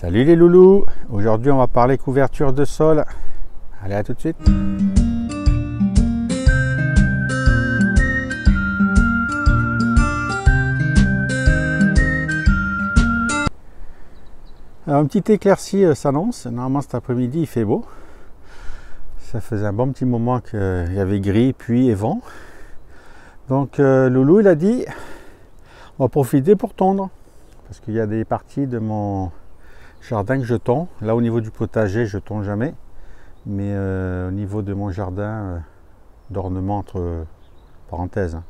Salut les loulous, aujourd'hui on va parler couverture de sol. Allez, à tout de suite. Alors, une petite éclaircie s'annonce. Normalement cet après-midi il fait beau. Ça faisait un bon petit moment qu'il y avait gris, pluie et vent. Donc Loulou il a dit on va profiter pour tondre. Parce qu'il y a des parties de mon jardin que je tonds. Là au niveau du potager je tonds jamais. Mais au niveau de mon jardin d'ornement entre parenthèses, hein.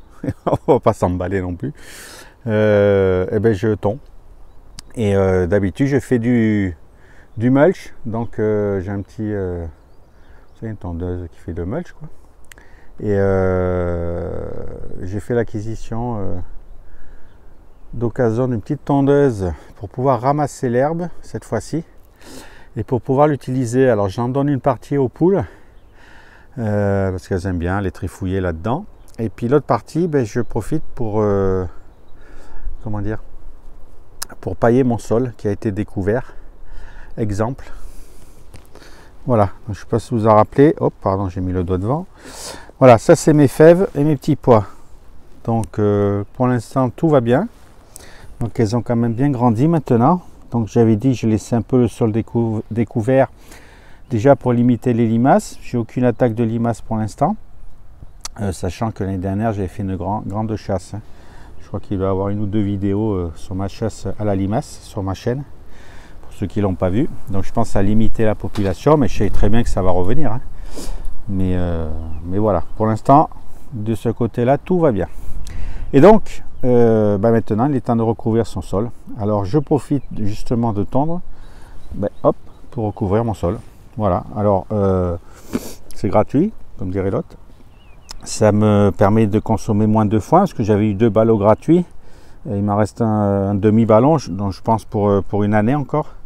On va pas s'emballer non plus. Et ben je tonds. Et d'habitude je fais du mulch. Donc j'ai un petit une tondeuse qui fait le mulch quoi. Et j'ai fait l'acquisition d'occasion d'une petite tondeuse pour pouvoir ramasser l'herbe cette fois-ci et pour pouvoir l'utiliser. Alors j'en donne une partie aux poules parce qu'elles aiment bien les trifouiller là-dedans, et puis l'autre partie ben, je profite pour comment dire, pour pailler mon sol qui a été découvert. Exemple, voilà, je ne sais pas si vous en rappelez. Oh pardon, j'ai mis le doigt devant. Voilà, ça c'est mes fèves et mes petits pois. Donc pour l'instant tout va bien. Donc elles ont quand même bien grandi maintenant. Donc j'avais dit je laissais un peu le sol découvert déjà pour limiter les limaces. J'ai aucune attaque de limaces pour l'instant, sachant que l'année dernière j'avais fait une grande chasse. Je crois qu'il va y avoir une ou deux vidéos sur ma chasse à la limace sur ma chaîne, pour ceux qui ne l'ont pas vu. Donc je pense à limiter la population, mais je sais très bien que ça va revenir, hein. Mais voilà, pour l'instant de ce côté là tout va bien. Et donc maintenant il est temps de recouvrir son sol. Alors je profite justement de tondre hop, pour recouvrir mon sol. Voilà, alors c'est gratuit comme dirait l'autre. Ça me permet de consommer moins de foin parce que j'avais eu 2 ballots gratuits. Il m'en reste un demi-ballon, donc je pense pour une année encore.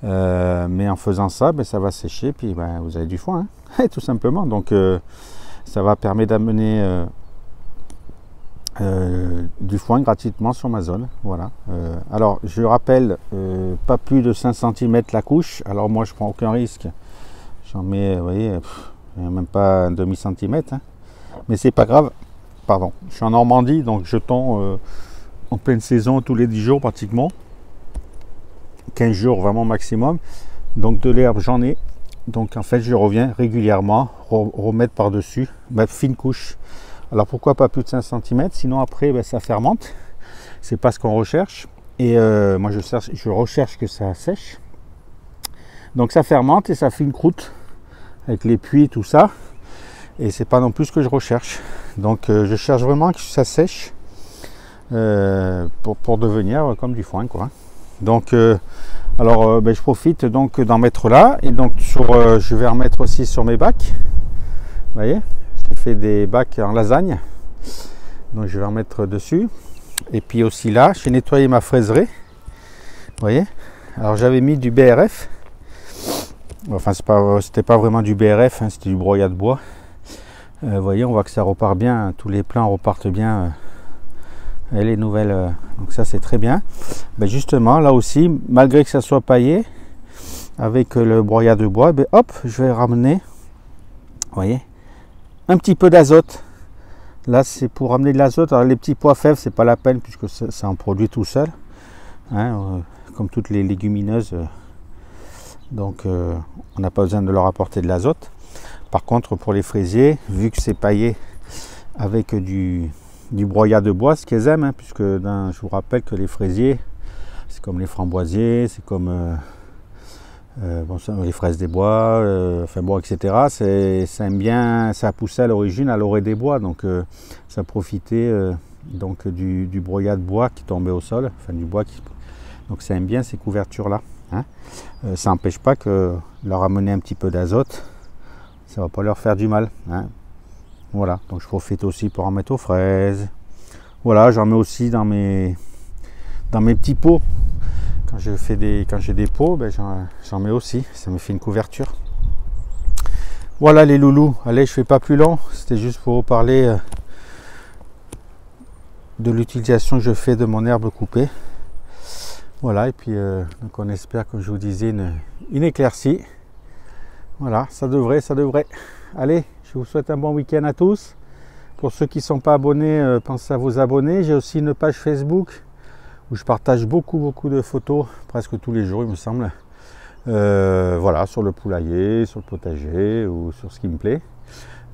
Mais en faisant ça, ça va sécher, puis vous avez du foin, hein, tout simplement. Donc ça va permettre d'amener du foin gratuitement sur ma zone. Voilà. Alors je rappelle, pas plus de 5 cm la couche. Alors moi je prends aucun risque. J'en mets, vous voyez, même pas un demi-centimètre, hein. Mais c'est pas grave. Pardon. Je suis en Normandie, donc je tonds en pleine saison tous les 10 jours pratiquement. 15 jours vraiment maximum. Donc de l'herbe j'en ai. Donc en fait je reviens régulièrement remettre par-dessus ma fine couche. Alors pourquoi pas plus de 5 cm, sinon après ça fermente. C'est pas ce qu'on recherche. Et moi je recherche que ça sèche. Donc ça fermente et ça fait une croûte avec les puits tout ça. Et c'est pas non plus ce que je recherche. Donc je cherche vraiment que ça sèche pour devenir comme du foin quoi. Donc je profite donc d'en mettre là, et donc je vais en mettre aussi sur mes bacs. Vous voyez, j'ai fait des bacs en lasagne, donc je vais en mettre dessus. Et puis aussi là, j'ai nettoyé ma fraiserie. Vous voyez, alors j'avais mis du BRF. Enfin c'était pas vraiment du BRF, hein, c'était du broyat de bois. Vous voyez, on voit que ça repart bien, tous les plants repartent bien. Et les nouvelles, donc ça c'est très bien. Justement là aussi, malgré que ça soit paillé avec le broyat de bois, hop, je vais ramener, vous voyez, un petit peu d'azote. Là c'est pour ramener de l'azote. Alors les petits pois fèves c'est pas la peine puisque ça en produit tout seul, hein, comme toutes les légumineuses. Donc on n'a pas besoin de leur apporter de l'azote. Par contre pour les fraisiers, vu que c'est paillé avec du broyat de bois, ce qu'ils aiment, hein, puisque je vous rappelle que les fraisiers c'est comme les framboisiers, c'est comme les fraises des bois, etc. Ça aime bien, ça a poussé à l'origine à l'orée des bois, donc ça profitait donc du broyat de bois qui tombait au sol, enfin du bois donc ça aime bien ces couvertures là, hein. Ça n'empêche pas que leur amener un petit peu d'azote, ça va pas leur faire du mal, hein. Voilà, donc je profite aussi pour en mettre aux fraises. Voilà, j'en mets aussi dans mes petits pots. Quand j'ai des pots, j'en mets aussi. Ça me fait une couverture. Voilà les loulous. Allez, je fais pas plus long. C'était juste pour vous parler de l'utilisation que je fais de mon herbe coupée. Voilà, et puis donc on espère, comme je vous disais, une éclaircie. Voilà, ça devrait. Allez, je vous souhaite un bon week-end à tous. Pour ceux qui ne sont pas abonnés, pensez à vous abonner. J'ai aussi une page Facebook où je partage beaucoup de photos, presque tous les jours il me semble. Voilà, sur le poulailler, sur le potager ou sur ce qui me plaît.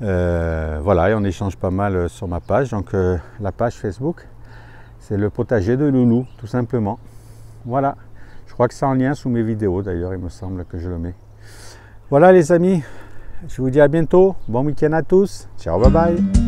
Voilà, et on échange pas mal sur ma page. Donc la page Facebook, c'est le potager de Loulou, tout simplement. Voilà, je crois que c'est en lien sous mes vidéos d'ailleurs, il me semble que je le mets. Voilà les amis, je vous dis à bientôt, bon week-end à tous, ciao, bye bye.